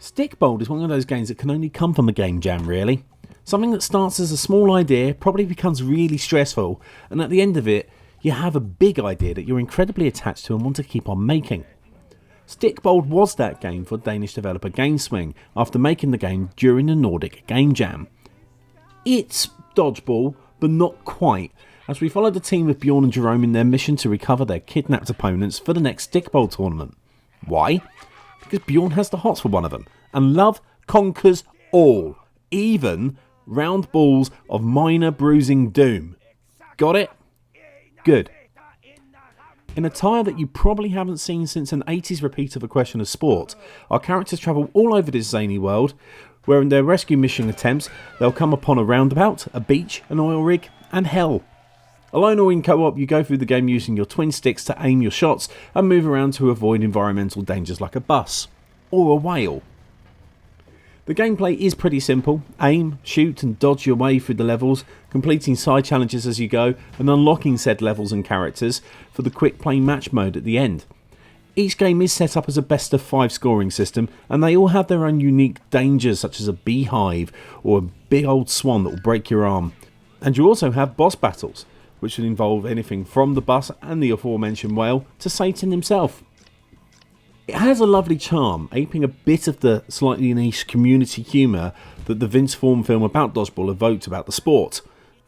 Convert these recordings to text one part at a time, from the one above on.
Stikbold is one of those games that can only come from a game jam, really. Something that starts as a small idea probably becomes really stressful, and at the end of it, you have a big idea that you're incredibly attached to and want to keep on making. Stikbold was that game for Danish developer GameSwing after making the game during the Nordic Game Jam. It's Dodgeball, but not quite, as we follow the team of Bjorn and Jerome in their mission to recover their kidnapped opponents for the next Stikbold tournament. Why? Because Bjorn has the hots for one of them, and love conquers all, even round balls of minor bruising doom. Got it? Good. In a tire that you probably haven't seen since an 80s repeat of A Question of Sport, our characters travel all over this zany world, where in their rescue mission attempts they'll come upon a roundabout, a beach, an oil rig, and hell. Alone or in co-op, you go through the game using your twin sticks to aim your shots and move around to avoid environmental dangers like a bus or a whale. The gameplay is pretty simple. Aim, shoot and dodge your way through the levels, completing side challenges as you go and unlocking said levels and characters for the quick play match mode at the end. Each game is set up as a best of 5 scoring system, and they all have their own unique dangers, such as a beehive or a big old swan that will break your arm. And you also have boss battles, which would involve anything from the bus and the aforementioned whale to Satan himself. It has a lovely charm, aping a bit of the slightly niche community humour that the Vince Vaughn film about Dodgeball evoked about the sport,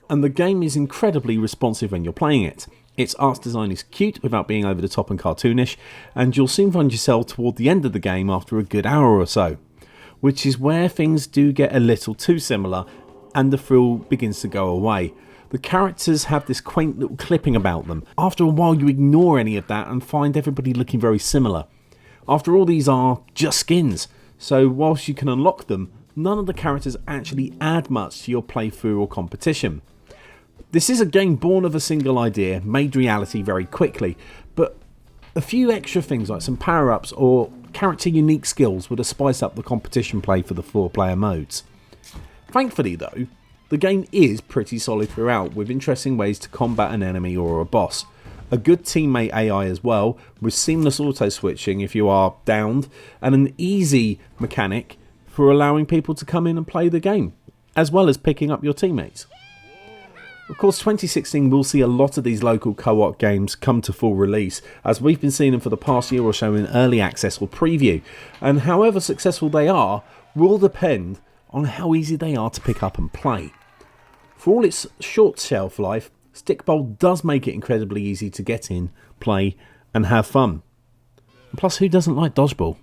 and the game is incredibly responsive when you're playing it. Its art design is cute without being over the top and cartoonish, and you'll soon find yourself toward the end of the game after a good hour or so, which is where things do get a little too similar and the thrill begins to go away. The characters have this quaint little clipping about them. After a while you ignore any of that and find everybody looking very similar. After all, these are just skins, so whilst you can unlock them, none of the characters actually add much to your playthrough or competition. This is a game born of a single idea, made reality very quickly, but a few extra things like some power-ups or character unique skills would have spiced up the competition play for the 4-player modes. Thankfully though, the game is pretty solid throughout, with interesting ways to combat an enemy or a boss. A good teammate AI as well, with seamless auto switching if you are downed, and an easy mechanic for allowing people to come in and play the game, as well as picking up your teammates. Of course, 2016 will see a lot of these local co-op games come to full release, as we've been seeing them for the past year or so in early access or preview, and however successful they are will depend on how easy they are to pick up and play. For all its short shelf life, Stikbold does make it incredibly easy to get in, play and have fun. And plus, who doesn't like Dodgeball?